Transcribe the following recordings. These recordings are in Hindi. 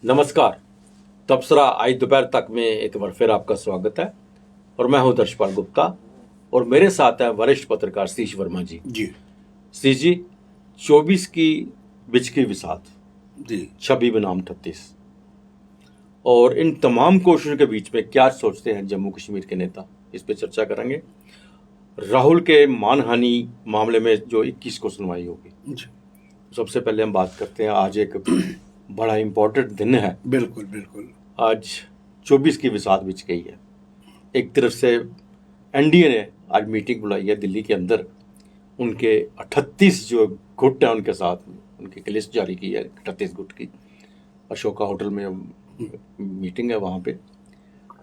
नमस्कार। तबसरा आज दोपहर तक में एक बार फिर आपका स्वागत है और मैं हूं दर्शपाल गुप्ता और मेरे साथ है वरिष्ठ पत्रकार सतीश वर्मा जी। सतीश जी, 24 की बिचकी विसात जी 26 बनाम 38 और इन तमाम कोशिशों के बीच में क्या सोचते हैं जम्मू कश्मीर के नेता, इस पे चर्चा करेंगे। राहुल के मानहानि मामले में जो 21 को सुनवाई होगी, सबसे पहले हम बात करते हैं। आज एक बड़ा इंपॉर्टेंट दिन है। बिल्कुल बिल्कुल। आज 24 की विसात बिछ गई है। एक तरफ से एनडीए ने आज मीटिंग बुलाई है दिल्ली के अंदर, उनके 38 जो गुट हैं उनके साथ उनकी एक लिस्ट जारी की है 38 गुट की। अशोका होटल में मीटिंग है वहाँ पे।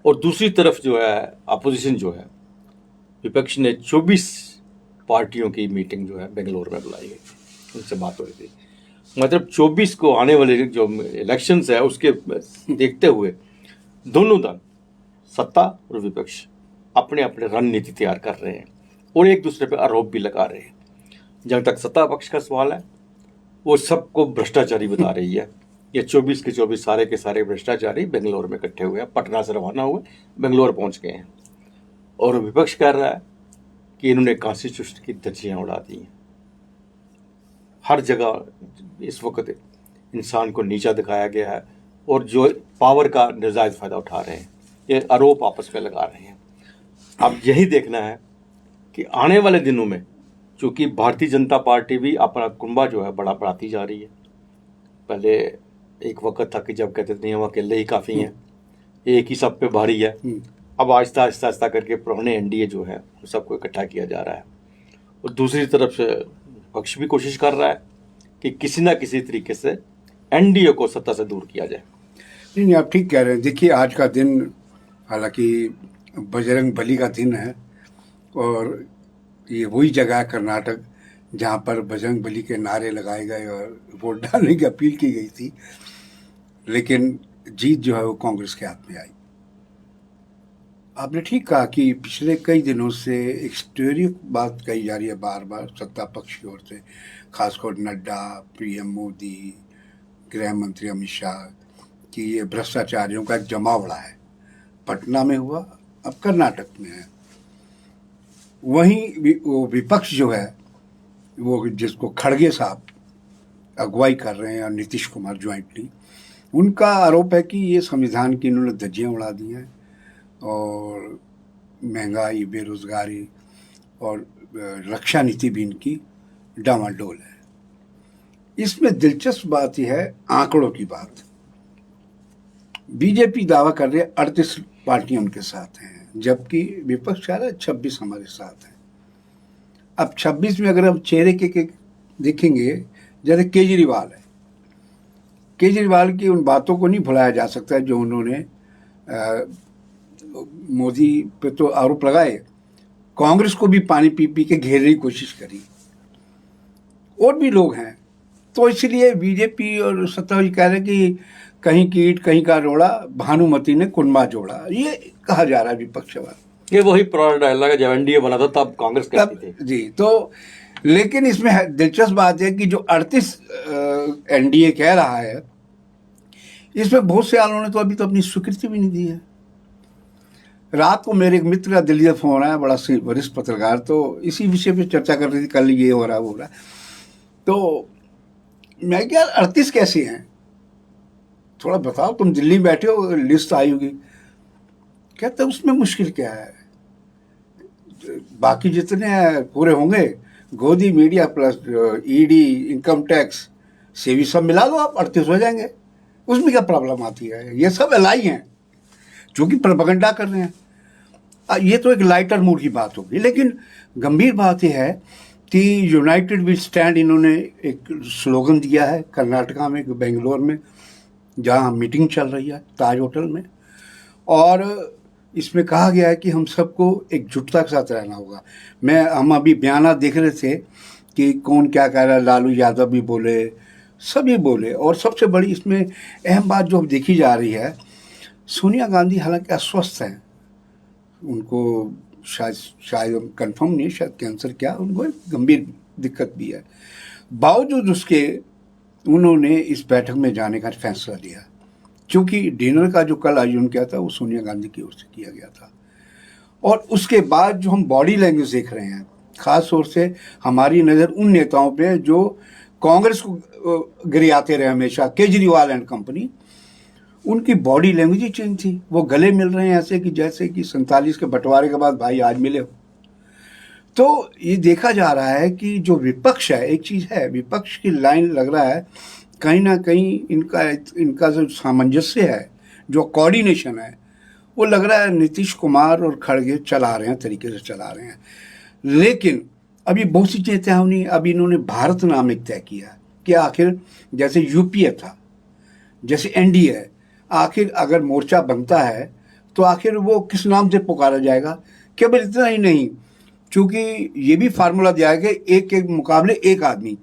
और दूसरी तरफ जो है अपोजिशन जो है, विपक्ष ने 24 पार्टियों की मीटिंग जो है बेंगलोर में बुलाई गई, उनसे बात हो रही थी। मतलब 24 को आने वाले जो इलेक्शंस है उसके देखते हुए दोनों दल, सत्ता और विपक्ष, अपने अपने रणनीति तैयार कर रहे हैं और एक दूसरे पे आरोप भी लगा रहे हैं। जहाँ तक सत्ता पक्ष का सवाल है, वो सबको भ्रष्टाचारी बता रही है। ये 24 के 24 सारे के सारे भ्रष्टाचारी बेंगलोर में इकट्ठे हुए हैं, पटना से रवाना हुए बेंगलोर पहुंच गए हैं। और विपक्ष कह रहा है कि इन्होंने कॉन्स्टिट्यूशन की धज्जियां उड़ा दी हैं। हर जगह इस वक्त इंसान को नीचा दिखाया गया है और जो पावर का नाजायज फायदा उठा रहे हैं, ये आरोप आपस में लगा रहे हैं। अब यही देखना है कि आने वाले दिनों में, चूंकि भारतीय जनता पार्टी भी अपना कुंबा जो है बड़ा बढ़ाती जा रही है। पहले एक वक्त था कि जब कहते थे हम अकेले ही काफ़ी हैं, एक ही सब पे भारी है। अब आहिस्ता आहिस्ता आहिस्ता करके पुराने एनडीए जो है सबको इकट्ठा किया जा रहा है। और दूसरी तरफ से पक्ष भी कोशिश कर रहा है कि किसी ना किसी तरीके से एनडीए को सत्ता से दूर किया जाए। नहीं, आप ठीक कह रहे हैं। देखिए, आज का दिन हालांकि बजरंग बली का दिन है और ये वही जगह है कर्नाटक जहाँ पर बजरंग बली के नारे लगाए गए और वोट डालने की अपील की गई थी, लेकिन जीत जो है वो कांग्रेस के हाथ में आई। आपने ठीक कहा कि पिछले कई दिनों से एक स्टोरी बात कही जा रही है बार बार सत्ता पक्ष की ओर से, खासकर नड्डा, पीएम मोदी, गृह मंत्री अमित शाह, कि ये भ्रष्टाचारियों का एक जमावड़ा है। पटना में हुआ, अब कर्नाटक में है। वहीं वो विपक्ष जो है, वो जिसको खड़गे साहब अगुवाई कर रहे हैं और नीतीश कुमार ज्वाइंटली, उनका आरोप है कि ये संविधान की इन्होंने धज्जियां उड़ा दी हैं और महंगाई, बेरोजगारी और रक्षा नीति भी इनकी डामाडोल है। इसमें दिलचस्प बात यह है, आंकड़ों की बात। बीजेपी दावा कर रही है 38 पार्टियां उनके साथ हैं, जबकि विपक्ष कह रहा है 26 हमारे साथ हैं। अब 26 में अगर हम चेहरे के देखेंगे, जैसे केजरीवाल है, केजरीवाल की उन बातों को नहीं भुलाया जा सकता जो उन्होंने मोदी पे तो आरोप लगाए, कांग्रेस को भी पानी पी पी के घेरने की कोशिश करी। और भी लोग हैं, तो इसलिए बीजेपी और सत्ताधारी कह रहे हैं कि कहीं की ईंट कहीं का रोड़ा, भानुमति ने कुनबा जोड़ा, ये कहा जा रहा है विपक्ष वाला। ये वही पुराना डायलॉग है, जब एनडीए बना था तब कांग्रेस कहती थी जी। तो लेकिन इसमें दिलचस्प बात है कि जो 38 एनडीए कह रहा है, इसमें बहुत से आलों ने तो अभी तो अपनी स्वीकृति भी नहीं दी है। रात को मेरे एक मित्र का दिल्ली से फोन आया, बड़ा वरिष्ठ पत्रकार, तो इसी विषय पे चर्चा कर रही थी, कल ये हो रहा वो हो रहा। तो मैं क्या 38 कैसे हैं, थोड़ा बताओ, तुम दिल्ली में बैठे हो, लिस्ट आई होगी। कहते उसमें मुश्किल क्या है, बाकी जितने पूरे होंगे, गोदी media plus ED, income tax से भी सब मिला लो, आप 38 हो जाएंगे। उसमें क्या प्रॉब्लम आती है? ये सब एलाई हैं जो कि प्रोपेगेंडा कर रहे हैं। ये तो एक लाइटर मूड की बात होगी, लेकिन गंभीर बात यह है कि यूनाइटेड वी स्टैंड इन्होंने एक स्लोगन दिया है कर्नाटका में, बेंगलोर में, जहाँ मीटिंग चल रही है ताज होटल में, और इसमें कहा गया है कि हम सबको एकजुटता के साथ रहना होगा। हम अभी बयाना देख रहे थे कि कौन क्या कह रहा है, लालू यादव भी बोले, सभी बोले। और सबसे बड़ी इसमें अहम बात जो देखी जा रही है, सोनिया गांधी हालांकि अस्वस्थ हैं, उनको शायद कंफर्म नहीं, शायद कैंसर, क्या उनको गंभीर दिक्कत भी है। बावजूद उसके उन्होंने इस बैठक में जाने का फैसला लिया क्योंकि डिनर का जो कल आयोजन किया था वो सोनिया गांधी की ओर से किया गया था। और उसके बाद जो हम बॉडी लैंग्वेज देख रहे हैं, खास तौर से हमारी नज़र उन नेताओं पे जो कांग्रेस को गिरियाते रहे हमेशा, केजरीवाल एंड कंपनी, उनकी बॉडी लैंग्वेज ही चेंज थी। वो गले मिल रहे हैं ऐसे कि जैसे कि 47 के बंटवारे के बाद भाई आज मिले हो। तो ये देखा जा रहा है कि जो विपक्ष है, एक चीज़ है, विपक्ष की लाइन लग रहा है कहीं ना कहीं इनका जो सामंजस्य है, जो कोऑर्डिनेशन है, वो लग रहा है नीतीश कुमार और खड़गे चला रहे हैं, तरीके से चला रहे हैं। लेकिन अभी बहुत सी चेतावनी, अभी इन्होंने भारत नाम एक तय किया कि आखिर जैसे यूपीए था, जैसे एनडीए है, आखिर अगर मोर्चा बनता है तो आखिर वो किस नाम से पुकारा जाएगा। केवल इतना ही नहीं, चूँकि ये भी फार्मूला दिया है कि एक एक मुकाबले एक आदमी।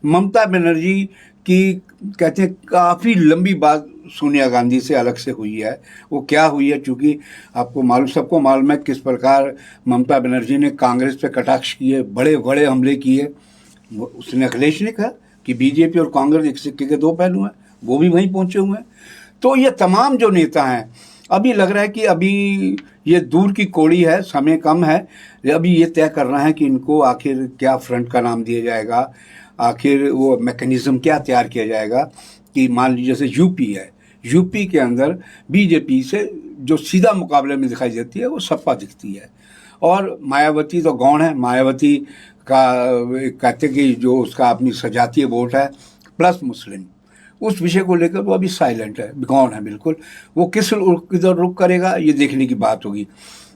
ममता बनर्जी की कहते हैं काफ़ी लंबी बात सोनिया गांधी से अलग से हुई है। वो क्या हुई है, चूँकि आपको मालूम, सबको मालूम है किस प्रकार ममता बनर्जी ने कांग्रेस पे कटाक्ष किए, बड़े बड़े हमले किए। उसने अखिलेश ने कहा कि बीजेपी और कांग्रेस एक सिक्के के दो पहलू हैं, वो भी वहीं पहुंचे हुए हैं। तो ये तमाम जो नेता हैं, अभी लग रहा है कि अभी ये दूर की कौड़ी है, समय कम है, अभी ये तय करना है कि इनको आखिर क्या फ्रंट का नाम दिया जाएगा, आखिर वो मैकेनिज्म क्या तैयार किया जाएगा कि मान लीजिए जैसे यूपी है, यूपी के अंदर बीजेपी से जो सीधा मुकाबले में दिखाई देती है वो सपा दिखती है। और मायावती तो गौण है, मायावती का कहते कि जो उसका अपनी सजातीय वोट है प्लस मुस्लिम, उस विषय को लेकर वो अभी साइलेंट है, गौण है बिल्कुल। वो किधर रुख करेगा ये देखने की बात होगी।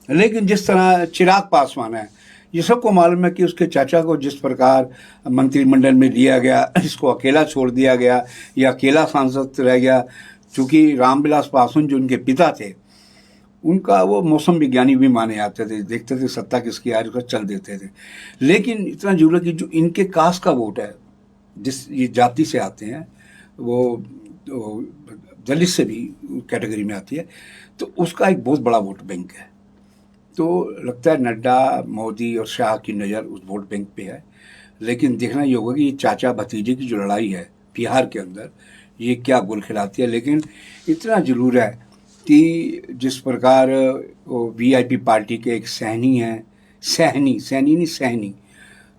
लेकिन जिस तरह चिराग पासवान है, ये सबको मालूम है कि उसके चाचा को जिस प्रकार मंत्रिमंडल में लिया गया, इसको अकेला छोड़ दिया गया, या अकेला सांसद रह गया। चूँकि रामविलास पासवान जो उनके पिता थे, उनका वो मौसम विज्ञानी भी माने जाते थे, देखते थे सत्ता किसकी आ रही है चल देते थे। लेकिन इतना जरूर कि जो इनके कास्ट का वोट है, जिस ये जाति से आते हैं, वो दलित से भी कैटेगरी में आती है, तो उसका एक बहुत बड़ा वोट बैंक है। तो लगता है नड्डा, मोदी और शाह की नज़र उस वोट बैंक पे है। लेकिन देखना ये होगा कि चाचा भतीजे की जो लड़ाई है बिहार के अंदर, ये क्या गुल खिलाती है। लेकिन इतना जरूर है कि जिस प्रकार वो वीआईपी पार्टी के एक सहनी हैं, सहनी,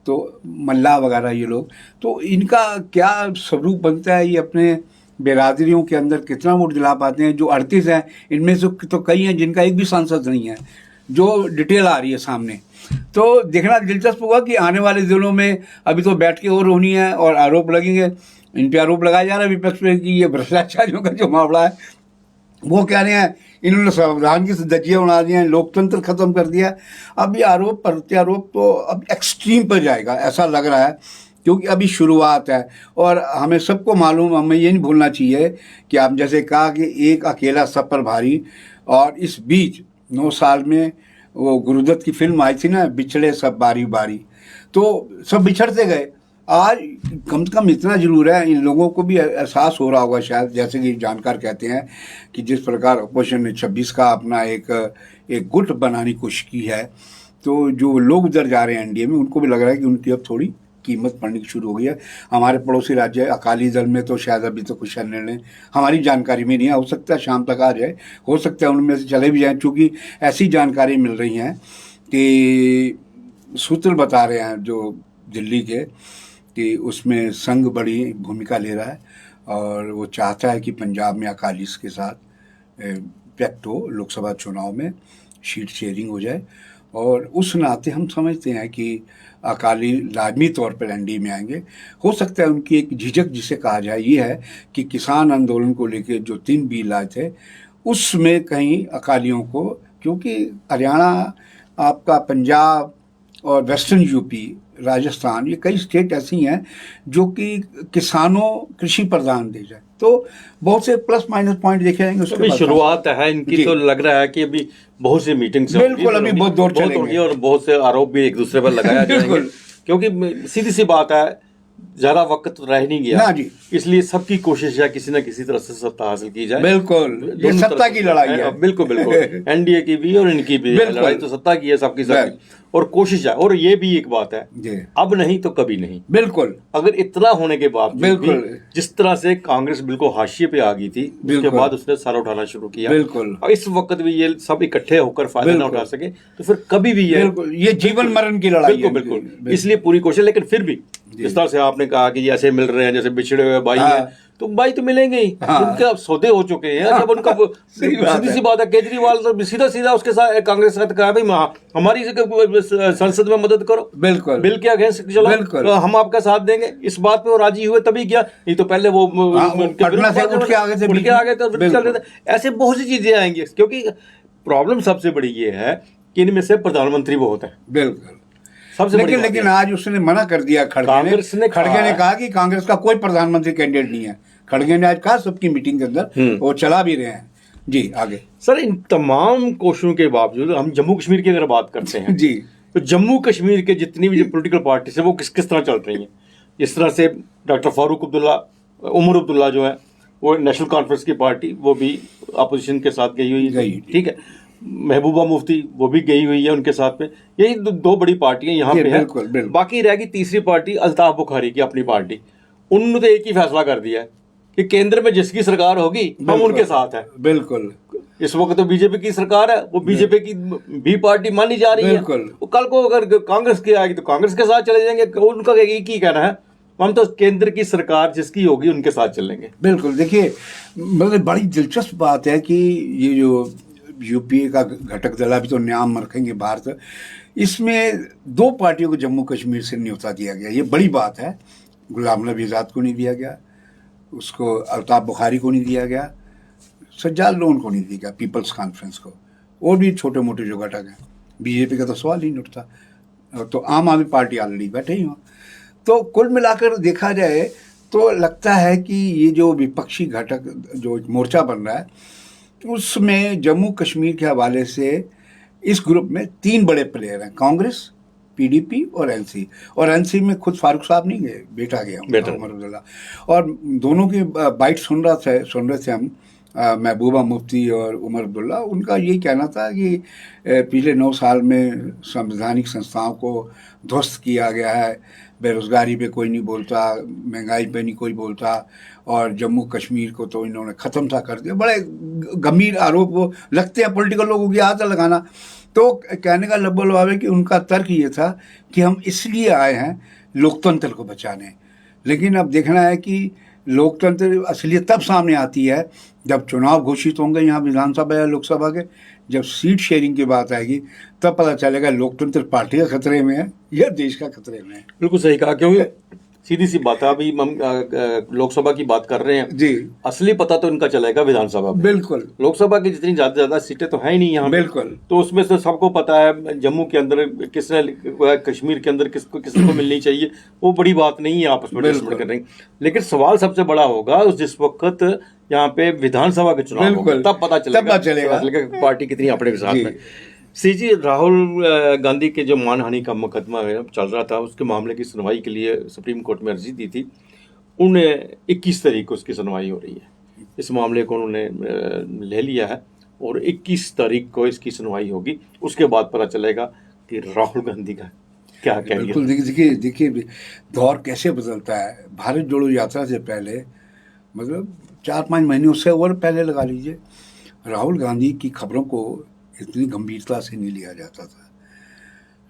तो मल्ला वगैरह ये लोग, तो इनका क्या स्वरूप बनता है, ये अपने बिरादरियों के अंदर कितना वोट दिला पाते हैं। जो 38 हैं, इनमें से तो कई हैं जिनका एक भी सांसद नहीं है, जो डिटेल आ रही है सामने। तो देखना दिलचस्प होगा कि आने वाले दिनों में, अभी तो बैठ के और होनी है और आरोप लगेंगे, इन पर आरोप लगाया जा रहा है विपक्ष पे कि ये भ्रष्टाचारियों का जो मामला है, वो कह रहे हैं इन्होंने संविधान की धज्जियाँ उड़ा दी हैं, लोकतंत्र खत्म कर दिया। अब ये आरोप प्रत्यारोप तो अब एक्सट्रीम पर जाएगा ऐसा लग रहा है, क्योंकि अभी शुरुआत है। और हमें सबको मालूम, हमें ये नहीं भूलना चाहिए कि आप जैसे कहा कि एक अकेला सब पर भारी, और इस बीच 9 साल में वो गुरुदत्त की फिल्म आई थी ना, बिछड़े सब बारी बारी, तो सब बिछड़ते गए। आज कम से कम इतना जरूर है, इन लोगों को भी एहसास हो रहा होगा शायद, जैसे कि जानकार कहते हैं कि जिस प्रकार अपोजिशन ने 26 का अपना एक गुट बनाने की कोशिश की है, तो जो लोग उधर जा रहे हैं एनडीए में, उनको भी लग रहा है कि उनकी अब थोड़ी कीमत पड़नी शुरू हो गई है। हमारे पड़ोसी राज्य अकाली दल में तो शायद अभी तो कुछ निर्णय हमारी जानकारी में नहीं है, हो सकता है शाम तक आ जाए, हो सकता है उनमें से चले भी जाएँ, चूँकि ऐसी जानकारी मिल रही हैं कि सूत्र बता रहे हैं जो दिल्ली के, कि उसमें संघ बड़ी भूमिका ले रहा है और वो चाहता है कि पंजाब में अकालीस के साथ पैक्ट हो, लोकसभा चुनाव में सीट शेयरिंग हो जाए। और उस नाते हम समझते हैं कि अकाली लाजमी तौर पर एनडीए में आएंगे। हो सकता है उनकी एक झिझक जिसे कहा जाए ये है कि किसान आंदोलन को लेकर जो 3 बिल आए थे, उसमें कहीं अकालियों को, क्योंकि हरियाणा, आपका पंजाब और वेस्टर्न यूपी, राजस्थान, ये कई स्टेट ऐसी हैं जो कि किसानों कृषि प्रधान देश है, तो बहुत से प्लस माइनस पॉइंट देखे जाएंगे। उसके अभी शुरुआत है इनकी, तो लग रहा है कि अभी बहुत सी मीटिंग्स बिल्कुल अभी बहुत दौर चलेंगे और बहुत से आरोप भी एक दूसरे पर लगाया जाएंगे। क्योंकि सीधी सी बात है, ज्यादा वक्त तो रह नहीं गया ना जी। इसलिए सबकी कोशिश है किसी न किसी तरह से सत्ता हासिल की जाए। बिल्कुल, ये दोनों सत्ता तरफ की लड़ाई है। बिल्कुल बिल्कुल एनडीए की भी और इनकी भी बिल्कुल। लड़ाई तो सत्ता की है, सबकी सबकी और कोशिश है। और ये भी एक बात है, जी। अब नहीं तो कभी नहीं। बिल्कुल, अगर इतना होने के बावजूद भी बिल्कुल। जिस तरह से कांग्रेस बिल्कुल हाशिए पे आ गई थी, उसके बिल्कुल। बाद उसने सर उठाना शुरू किया। बिल्कुल। और इस वक्त भी ये सब इकट्ठे होकर फायदा ना बिल्कुल। उठा सके तो फिर कभी भी ये बिल्कुल, ये जीवन मरण की लड़ाई बिल्कुल है। बिल्कुल, इसलिए पूरी कोशिश। लेकिन फिर भी जिस तरह से आपने कहा कि ऐसे मिल रहे हैं जैसे बिछड़े हुए भाई हाँ। हैं, तो भाई तो मिलेंगे ही हाँ। जिनके अब सौदे हो चुके हैं। जब उनका सही बात सीधी है। सी बात है, केजरीवाल तो सीधा सीधा उसके साथ कांग्रेस के साथ कहा भाई हमारी संसद में मदद करो, बिल्कुल। बिल के अगेंस्ट चलो, बिल्कुल। हम आपका साथ देंगे। इस बात पे वो राजी हुए तभी किया, नहीं तो पहले वो उनके पटना से विरुद्ध उठ के आगे थे, उठ के आगे तो बिल्कुल। चल रहे थे। ऐसे बहुत सी चीजें आएंगी क्योंकि प्रॉब्लम सबसे बड़ी ये है कि इनमें से प्रधानमंत्री बहुत है बिल्कुल। सबसे बड़ी बात लेकिन ये। आज उसने मना कर दिया। कांग्रेस ने खड़गे ने कहा कि कांग्रेस का कोई प्रधानमंत्री कैंडिडेट नहीं है। खड़गे ने आज कहा सबकी मीटिंग के अंदर, वो चला भी रहे हैं। जी, आगे। सर, इन तमाम कोशिशों के बावजूद हम जम्मू कश्मीर की अगर बात करते हैं जी, तो जम्मू कश्मीर के जितनी भी जो पोलिटिकल पार्टी है वो किस किस तरह चल रही हैं। इस तरह से डॉक्टर फारूक अब्दुल्ला, उमर अब्दुल्ला जो है वो नेशनल कॉन्फ्रेंस की पार्टी, वो भी अपोजिशन के साथ गई हुई है, ठीक है। महबूबा मुफ्ती वो भी गई हुई है उनके साथ में। यही दो बड़ी पार्टियां यहाँ पे बिल्कुल, है। बिल्कुल। बाकी रहेगी तीसरी पार्टी अल्ताफ बुखारी की अपनी पार्टी। उन्होंने तो एक ही फैसला कर दिया है कि केंद्र में जिसकी सरकार होगी हम उनके साथ हैं। बिल्कुल। इस वक्त तो बीजेपी की सरकार है, वो बीजेपी की भी पार्टी मानी जा रही है। बिल्कुल। वो कल को अगर कांग्रेस की आएगी तो कांग्रेस के साथ चले जाएंगे। उनका एक ही कहना है, हम तो केंद्र की सरकार जिसकी होगी उनके साथ चलेंगे। बिल्कुल। देखिए, मतलब बड़ी दिलचस्प बात है कि ये जो यूपीए का घटक दल, अभी तो नाम रखेंगे भारत, इसमें दो पार्टियों को जम्मू कश्मीर से न्योता दिया गया। ये बड़ी बात है। गुलाम नबी आज़ाद को नहीं दिया गया, उसको अल्ताफ बुखारी को नहीं दिया गया, सज्जाद लोन को नहीं दिया गया, पीपल्स कॉन्फ्रेंस को, और भी छोटे मोटे जो घटक हैं। बीजेपी का तो सवाल ही नहीं उठता। तो आम आदमी पार्टी ऑलरेडी बैठे ही हो। तो कुल मिलाकर देखा जाए तो लगता है कि ये जो विपक्षी घटक जो मोर्चा बन रहा है, उसमें जम्मू कश्मीर के हवाले से इस ग्रुप में तीन बड़े प्लेयर हैं, कांग्रेस, पीडीपी और एनसी। और एनसी में खुद फारूक साहब नहीं गए, बेटा गया उमर अब्दुल्ला। और दोनों की बाइट सुन रहे थे हम, महबूबा मुफ्ती और उमर अब्दुल्ला। उनका यही कहना था कि पिछले 9 साल में संवैधानिक संस्थाओं को ध्वस्त किया गया है, बेरोजगारी पे कोई नहीं बोलता, महंगाई पे नहीं कोई बोलता, और जम्मू कश्मीर को तो इन्होंने ख़त्म सा कर दिया। बड़े गंभीर आरोप वो लगते हैं पॉलिटिकल लोगों की आदत लगाना। तो कहने का लब्बल है कि उनका तर्क ये था कि हम इसलिए आए हैं लोकतंत्र को बचाने। लेकिन अब देखना है कि लोकतंत्र असलियत तब सामने आती है जब चुनाव घोषित होंगे यहाँ विधानसभा या लोकसभा के। जब सीट शेयरिंग की बात आएगी तब पता चलेगा लोकतंत्र पार्टी का खतरे में है या देश का खतरे में है। बिल्कुल सही कहा, क्योंकि सीधी सी बात है, अभी हम लोकसभा की बात कर रहे हैं जी, असली पता तो इनका चलेगा विधानसभा में। बिल्कुल। लोकसभा की जितनी ज्यादा सीटें तो है ही नहीं यहाँ, बिल्कुल। तो उसमें से सबको पता है जम्मू के अंदर किसने, कश्मीर के अंदर किसको मिलनी चाहिए, वो बड़ी बात नहीं है आपस में डिस्कस कर रही। लेकिन सवाल सबसे बड़ा होगा जिस वक्त यहाँ पे विधानसभा के चुनाव होंगे, तब पता चलेगा पार्टी कितनी अपने साथ में। सीजी राहुल गांधी के जो मानहानि का मुकदमा चल रहा था, उसके मामले की सुनवाई के लिए सुप्रीम कोर्ट में अर्जी दी थी। उन्हें 21 तारीख को उसकी सुनवाई हो रही है। इस मामले को उन्होंने ले लिया है और 21 तारीख को इसकी सुनवाई होगी। उसके बाद पता चलेगा कि राहुल गांधी का क्या कहेंगे। बिल्कुल। देखिए दौर कैसे बदलता है। भारत जोड़ो यात्रा से पहले, मतलब 4-5 महीने उससे और पहले लगा लीजिए, राहुल गांधी की खबरों को इतनी गंभीरता से नहीं लिया जाता था।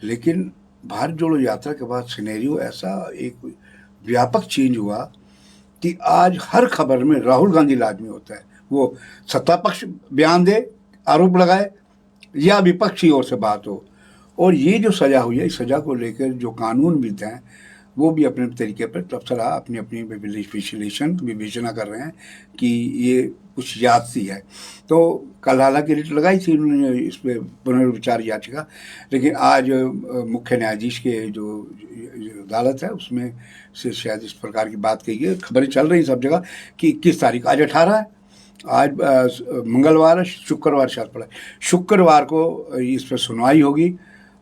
लेकिन भारत जोड़ो यात्रा के बाद सिनेरियो ऐसा एक व्यापक चेंज हुआ कि आज हर खबर में राहुल गांधी लाजमी होता है। वो सत्ता पक्ष बयान दे, आरोप लगाए, या विपक्षी ओर से बात हो। और ये जो सज़ा हुई है, इस सज़ा को लेकर जो कानूनविद हैं वो भी अपने तरीके पर तबसरा अपनी विवेचना कर रहे हैं कि ये कुछ याद सी है। तो कल हालांकि रिट लगाई थी उन्होंने इस पर पुनर्विचार याचिका, लेकिन आज मुख्य न्यायाधीश के जो अदालत है उसमें से शायद इस प्रकार की बात कही है। खबरें चल रही सब जगह कि 21 तारीख, आज 18 है, आज मंगलवार है, शुक्रवार शायद पड़ा, शुक्रवार को इस पर सुनवाई होगी।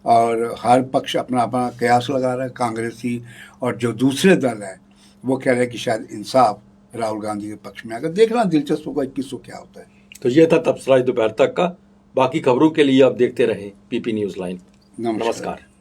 और हर पक्ष अपना अपना कयास लगा रहा है, कांग्रेसी और जो दूसरे दल हैं वो कह रहे हैं कि शायद इंसाफ राहुल गांधी के पक्ष में। अगर देखना दिलचस्प होगा 21 को क्या होता है। तो ये था तबसरा दोपहर तक का। बाकी खबरों के लिए आप देखते रहें पीपी न्यूज़ लाइन। नमस्कार। नमस्कार।